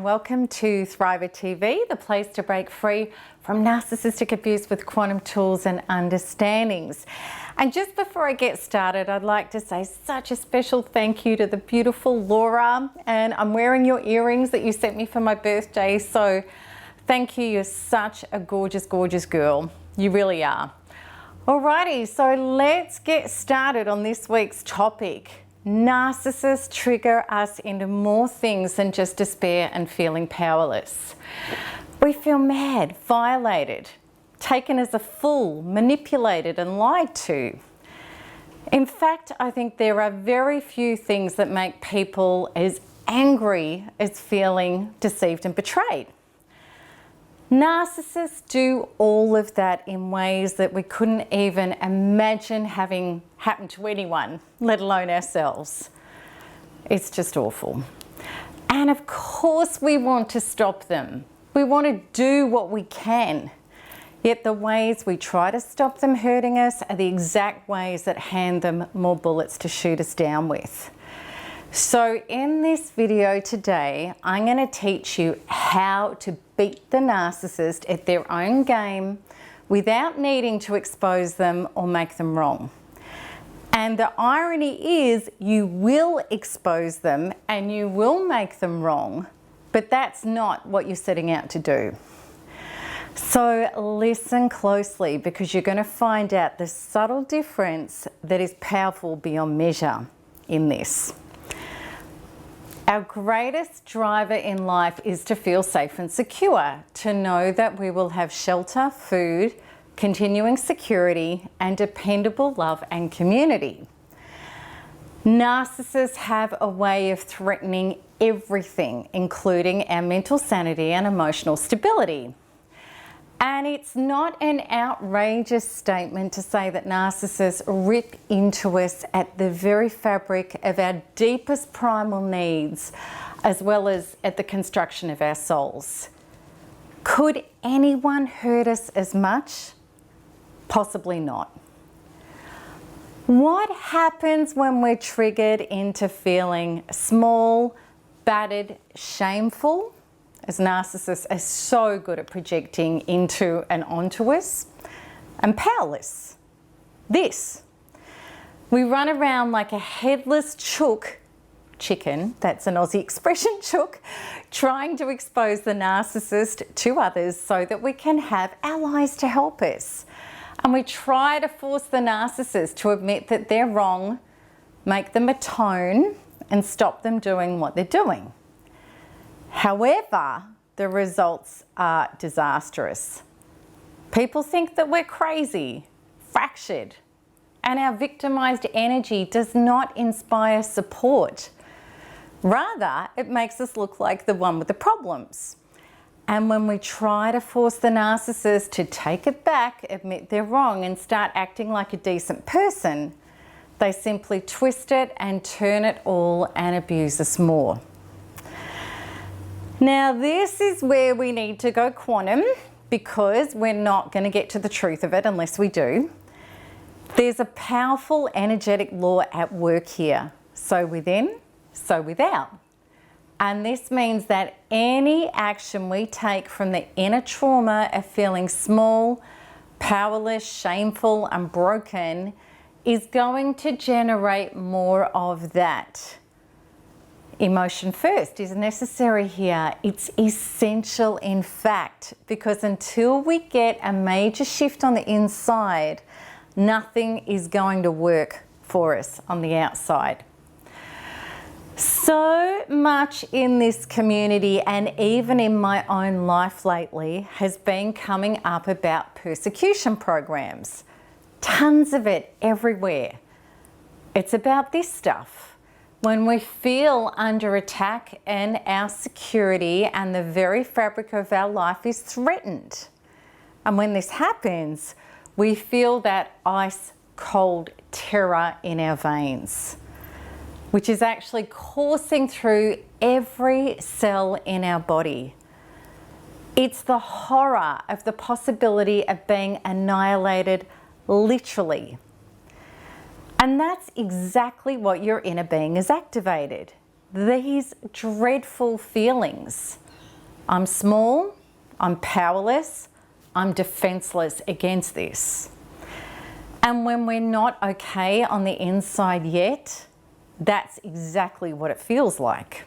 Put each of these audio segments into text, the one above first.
welcome to Thriver TV, the place to break free from narcissistic abuse with quantum tools and understandings. And just before I get started, I'd like to say such a special thank you to the beautiful Laura, and I'm wearing your earrings that you sent me for my birthday, so thank you. You're such a gorgeous, gorgeous girl. You really are. Alrighty, so let's get started on this week's topic. Narcissists trigger us into more things than just despair and feeling powerless. We feel mad, violated, taken as a fool, manipulated and lied to. In fact, I think there are very few things that make people as angry as feeling deceived and betrayed. Narcissists do all of that in ways that we couldn't even imagine having happened to anyone, let alone ourselves. It's just awful. And of course we want to stop them. We want to do what we can. Yet the ways we try to stop them hurting us are the exact ways that hand them more bullets to shoot us down with. So in this video today, I'm going to teach you how to beat the narcissist at their own game without needing to expose them or make them wrong. And the irony is you will expose them and you will make them wrong, but that's not what you're setting out to do. So listen closely, because you're going to find out the subtle difference that is powerful beyond measure in this. Our greatest driver in life is to feel safe and secure, to know that we will have shelter, food, continuing security, and dependable love and community. Narcissists have a way of threatening everything, including our mental sanity and emotional stability. And it's not an outrageous statement to say that narcissists rip into us at the very fabric of our deepest primal needs, as well as at the construction of our souls. Could anyone hurt us as much? Possibly not. What happens when we're triggered into feeling small, battered, shameful? As narcissists are so good at projecting into and onto us, and powerless. This. We run around like a headless chicken, that's an Aussie expression, chook, trying to expose the narcissist to others so that we can have allies to help us. And we try to force the narcissist to admit that they're wrong, make them atone, and stop them doing what they're doing. However, the results are disastrous. People think that we're crazy, fractured, and our victimized energy does not inspire support. Rather, it makes us look like the one with the problems. And when we try to force the narcissist to take it back, admit they're wrong, and start acting like a decent person, they simply twist it and turn it all and abuse us more. Now, this is where we need to go quantum, because we're not going to get to the truth of it unless we do. There's a powerful energetic law at work here. So within, so without. And this means that any action we take from the inner trauma of feeling small, powerless, shameful, and broken is going to generate more of that. Emotion first is necessary here. It's essential, in fact, because until we get a major shift on the inside, nothing is going to work for us on the outside. So much in this community, and even in my own life lately, has been coming up about persecution programs. Tons of it everywhere. It's about this stuff. When we feel under attack and our security and the very fabric of our life is threatened. And when this happens, we feel that ice cold terror in our veins, which is actually coursing through every cell in our body. It's the horror of the possibility of being annihilated, literally. And that's exactly what your inner being is activated. These dreadful feelings I'm small, I'm powerless, I'm defenseless against this. And when we're not okay on the inside yet, that's exactly what it feels like.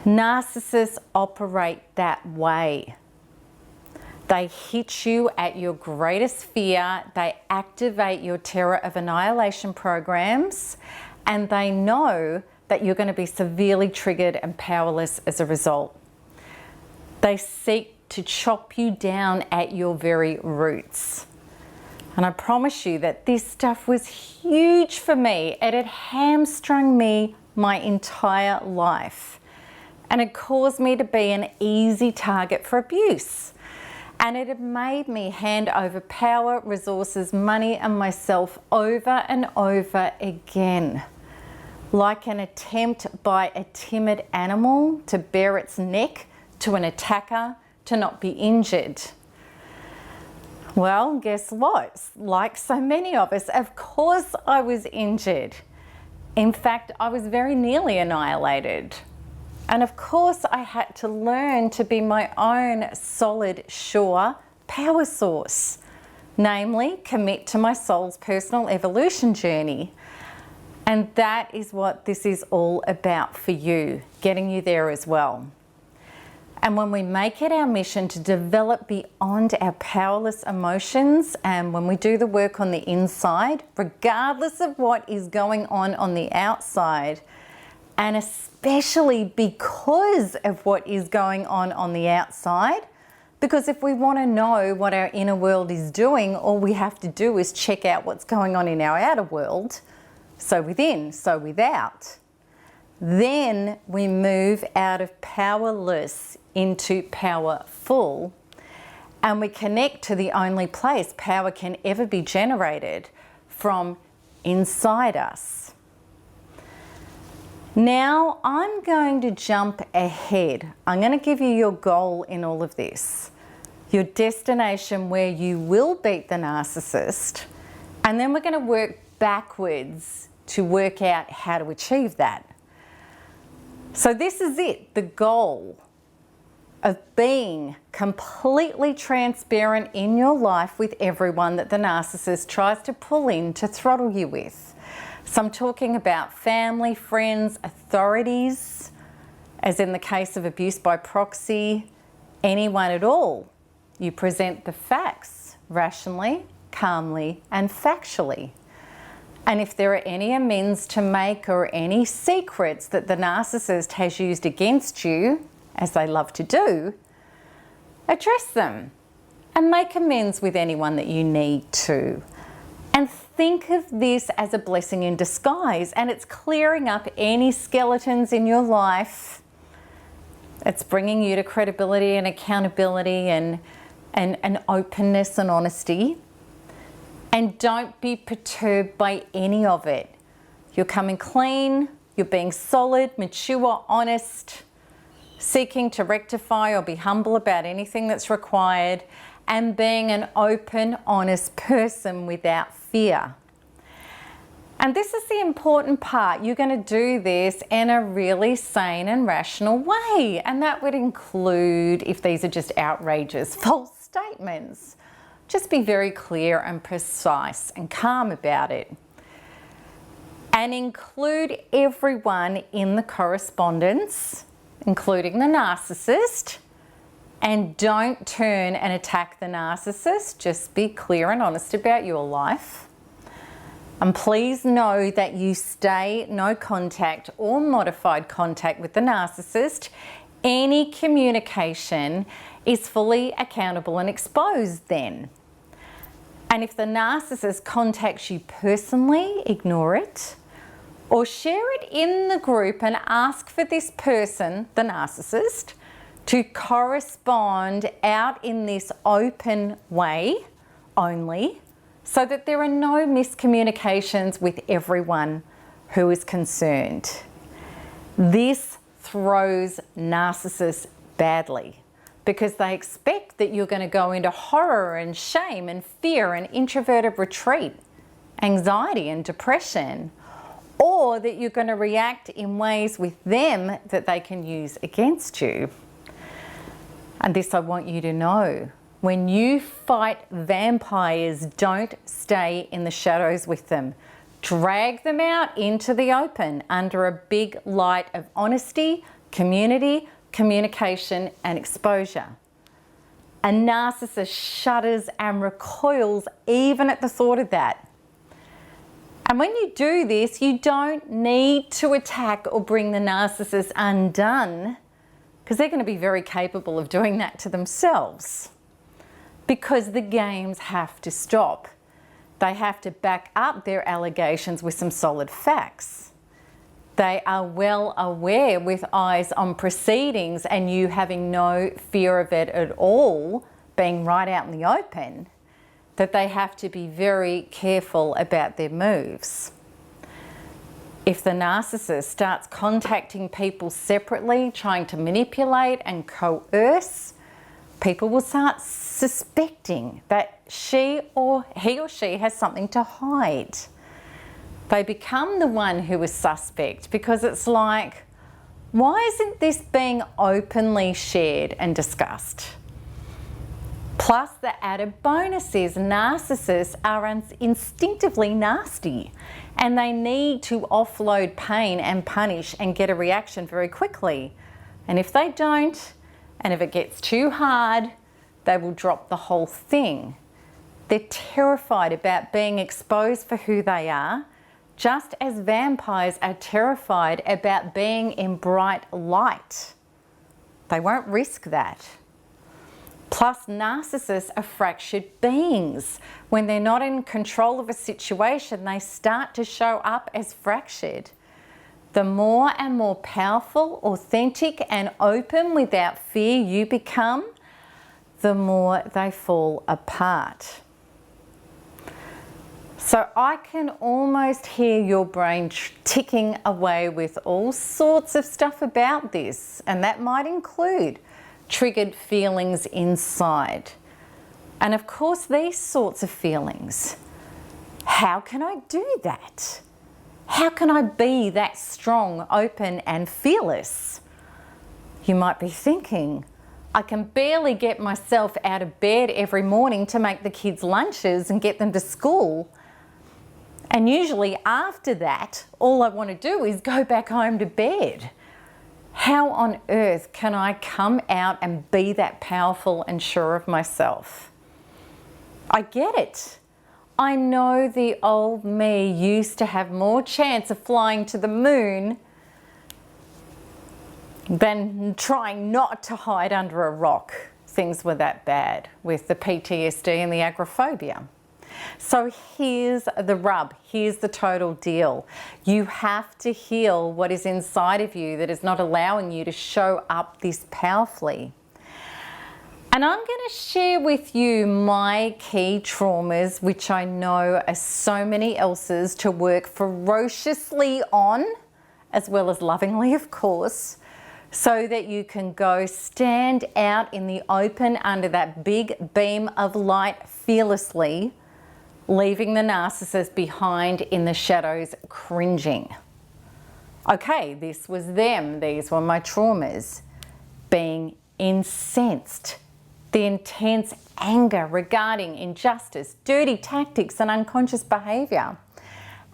Narcissists operate that way. They hit you at your greatest fear, they activate your terror of annihilation programs, and they know that you're going to be severely triggered and powerless as a result. They seek to chop you down at your very roots. And I promise you that this stuff was huge for me. It had hamstrung me my entire life. And it caused me to be an easy target for abuse. And it had made me hand over power, resources, money, and myself over and over again. Like an attempt by a timid animal to bare its neck to an attacker to not be injured. Well, guess what? Like so many of us, of course I was injured. In fact, I was very nearly annihilated. And of course I had to learn to be my own solid, sure power source. Namely, commit to my soul's personal evolution journey. And that is what this is all about for you, getting you there as well. And when we make it our mission to develop beyond our powerless emotions, and when we do the work on the inside, regardless of what is going on the outside, and especially because of what is going on the outside, because if we want to know what our inner world is doing, all we have to do is check out what's going on in our outer world, so within, so without. Then we move out of powerless into powerful, and we connect to the only place power can ever be generated, from inside us. Now I'm going to jump ahead. I'm going to give you your goal in all of this, your destination where you will beat the narcissist, and then we're going to work backwards to work out how to achieve that. So this is it, the goal of being completely transparent in your life with everyone that the narcissist tries to pull in to throttle you with. So I'm talking about family, friends, authorities, as in the case of abuse by proxy, anyone at all. You present the facts rationally, calmly, and factually. And if there are any amends to make or any secrets that the narcissist has used against you, as they love to do, address them and make amends with anyone that you need to. And think of this as a blessing in disguise, and it's clearing up any skeletons in your life. It's bringing you to credibility and accountability and openness and honesty. And don't be perturbed by any of it. You're coming clean, you're being solid, mature, honest, seeking to rectify or be humble about anything that's required, and being an open, honest person without fear. And this is the important part. You're going to do this in a really sane and rational way. And that would include, if these are just outrageous false statements, just be very clear and precise and calm about it. And include everyone in the correspondence, including the narcissist, and don't turn and attack the narcissist. Just be clear and honest about your life. And please know that you stay no contact or modified contact with the narcissist. Any communication is fully accountable and exposed then. And if the narcissist contacts you personally, ignore it. Or share it in the group and ask for this person, the narcissist, to correspond out in this open way only, so that there are no miscommunications with everyone who is concerned. This throws narcissists badly, because they expect that you're going to go into horror and shame and fear and introverted retreat, anxiety and depression, or that you're going to react in ways with them that they can use against you. And this I want you to know. When you fight vampires, don't stay in the shadows with them. Drag them out into the open under a big light of honesty, community, communication, and exposure. A narcissist shudders and recoils even at the thought of that. And when you do this, you don't need to attack or bring the narcissist undone, because they're going to be very capable of doing that to themselves. Because the games have to stop. They have to back up their allegations with some solid facts. They are well aware, with eyes on proceedings and you having no fear of it at all, being right out in the open, that they have to be very careful about their moves. If the narcissist starts contacting people separately, trying to manipulate and coerce, people will start suspecting that he or she has something to hide. They become the one who is suspect, because it's like, why isn't this being openly shared and discussed? Plus, the added bonus is narcissists are instinctively nasty, and they need to offload pain and punish and get a reaction very quickly. And if they don't, and if it gets too hard, they will drop the whole thing. They're terrified about being exposed for who they are, just as vampires are terrified about being in bright light. They won't risk that. Plus, narcissists are fractured beings. When they're not in control of a situation, they start to show up as fractured. The more and more powerful, authentic, and open without fear you become, the more they fall apart. So I can almost hear your brain ticking away with all sorts of stuff about this, and that might include triggered feelings inside. And of course, these sorts of feelings. How can I do that? How can I be that strong, open, and fearless? You might be thinking, I can barely get myself out of bed every morning to make the kids' lunches and get them to school. And usually after that, all I want to do is go back home to bed. How on earth can I come out and be that powerful and sure of myself? I get it. I know the old me used to have more chance of flying to the moon than trying not to hide under a rock. Things were that bad with the PTSD and the agoraphobia. So here's the rub, here's the total deal. You have to heal what is inside of you that is not allowing you to show up this powerfully. And I'm going to share with you my key traumas, which I know are so many else's to work ferociously on, as well as lovingly, of course, so that you can go stand out in the open under that big beam of light fearlessly, leaving the narcissist behind in the shadows cringing. Okay, this was them. These were my traumas. Being incensed. The intense anger regarding injustice, dirty tactics, and unconscious behaviour.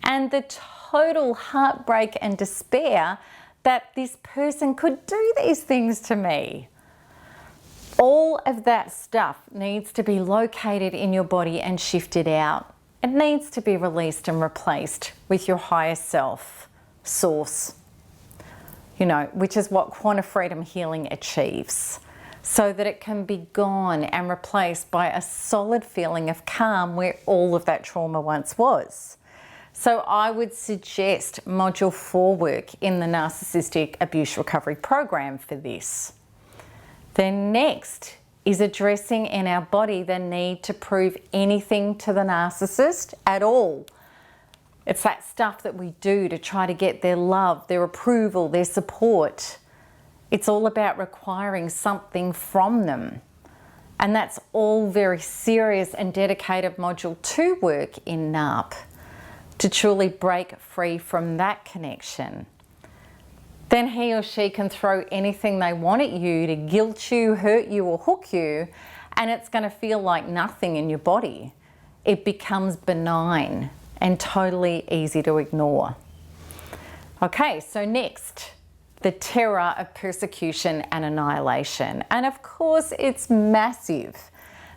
And the total heartbreak and despair that this person could do these things to me. All of that stuff needs to be located in your body and shifted out. It needs to be released and replaced with your higher self, source, which is what quantum freedom healing achieves, so that it can be gone and replaced by a solid feeling of calm where all of that trauma once was. So I would suggest Module 4 work in the Narcissistic Abuse Recovery Program for this. Then next is addressing in our body the need to prove anything to the narcissist at all. It's that stuff that we do to try to get their love, their approval, their support. It's all about requiring something from them. And that's all very serious and dedicated Module 2 work in NARP to truly break free from that connection. then he or she can throw anything they want at you to guilt you, hurt you, or hook you, and it's going to feel like nothing in your body. It becomes benign and totally easy to ignore. Okay, so next, the terror of persecution and annihilation. And of course, it's massive.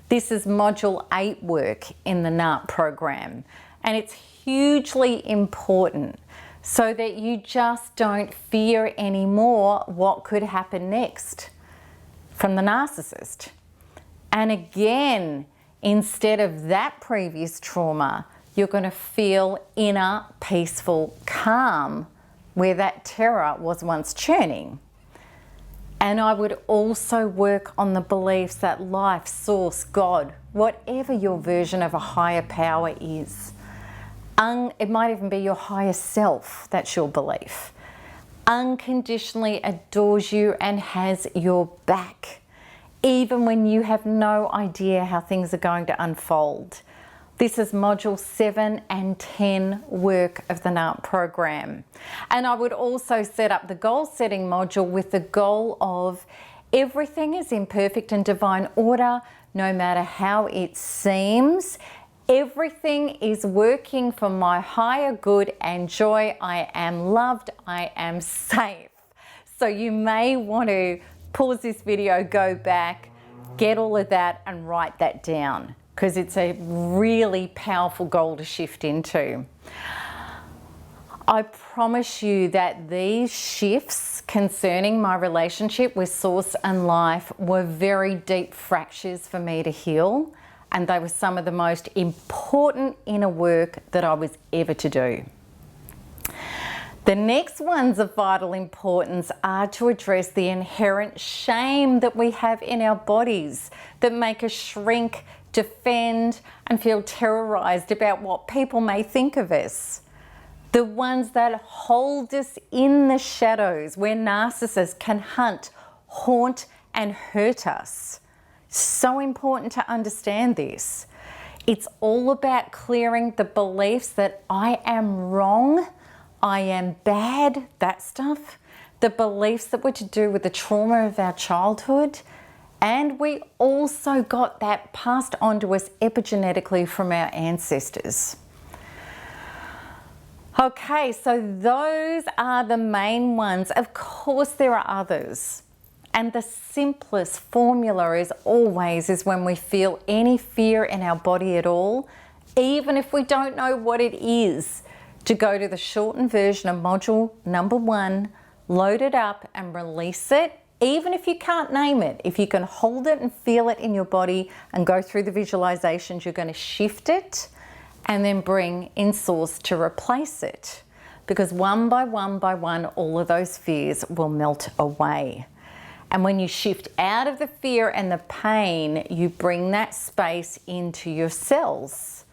This is Module 8 work in the NARP program, and it's hugely important so that you just don't fear anymore what could happen next from the narcissist. And again, instead of that previous trauma, you're going to feel inner peaceful calm where that terror was once churning. And I would also work on the beliefs that life, source, God, whatever your version of a higher power is, it might even be your higher self, that's your belief, unconditionally adores you and has your back, even when you have no idea how things are going to unfold. This is Module 7 and 10 work of the NARP program. And I would also set up the goal setting module with the goal of everything is in perfect and divine order, no matter how it seems. Everything is working for my higher good and joy. I am loved. I am safe. So you may want to pause this video, go back, get all of that and write that down, because it's a really powerful goal to shift into. I promise you that these shifts concerning my relationship with Source and Life were very deep fractures for me to heal, and they were some of the most important inner work that I was ever to do. The next ones of vital importance are to address the inherent shame that we have in our bodies that make us shrink, defend, and feel terrorized about what people may think of us. The ones that hold us in the shadows where narcissists can hunt, haunt, and hurt us. So important to understand this. It's all about clearing the beliefs that I am wrong, I am bad, that stuff. The beliefs that were to do with the trauma of our childhood. And we also got that passed on to us epigenetically from our ancestors. Okay, so those are the main ones. Of course there are others. And the simplest formula is always when we feel any fear in our body at all, even if we don't know what it is, to go to the shortened version of module number 1, load it up and release it. Even if you can't name it, if you can hold it and feel it in your body and go through the visualizations, you're going to shift it and then bring in Source to replace it. Because one by one, all of those fears will melt away. And when you shift out of the fear and the pain, you bring that space into your cells.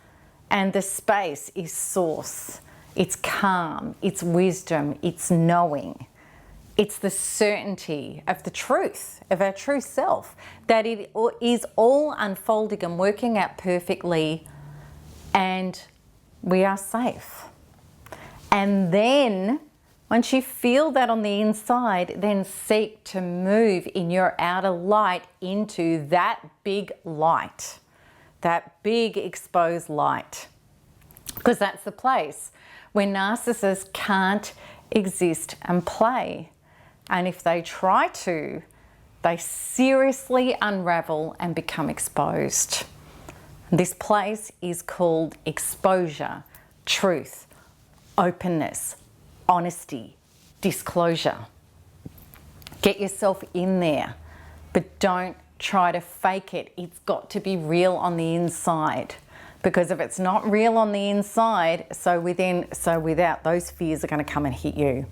And the space is Source. It's calm, it's wisdom, it's knowing. It's the certainty of the truth, of our true self, that it is all unfolding and working out perfectly, and we are safe. And then, once you feel that on the inside, then seek to move in your outer light into that big light, that big exposed light. Because that's the place where narcissists can't exist and play. And if they try to, they seriously unravel and become exposed. This place is called exposure, truth, openness, honesty, disclosure. Get yourself in there, but don't try to fake it. It's got to be real on the inside. Because if it's not real on the inside, so without, those fears are going to come and hit you.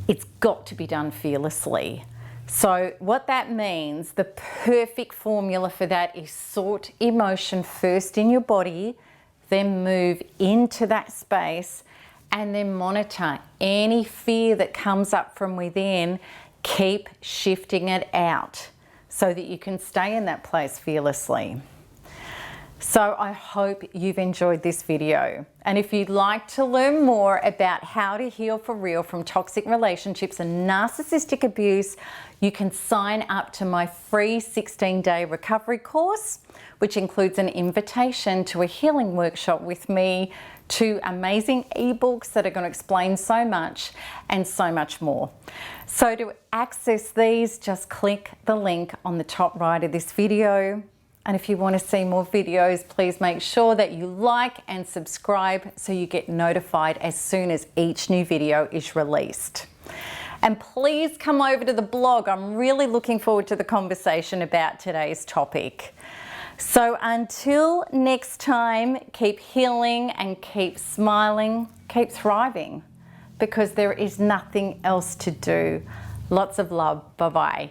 It's got to be done fearlessly. So what that means, the perfect formula for that is sort emotion first in your body, then move into that space, and then monitor any fear that comes up from within. Keep shifting it out so that you can stay in that place fearlessly. So I hope you've enjoyed this video. And if you'd like to learn more about how to heal for real from toxic relationships and narcissistic abuse, you can sign up to my free 16-day recovery course, which includes an invitation to a healing workshop with me, 2 amazing ebooks that are going to explain so much and so much more. So to access these, just click the link on the top right of this video. And if you want to see more videos, please make sure that you like and subscribe so you get notified as soon as each new video is released. And please come over to the blog. I'm really looking forward to the conversation about today's topic. So until next time, keep healing and keep smiling, keep thriving, because there is nothing else to do. Lots of love. Bye-bye.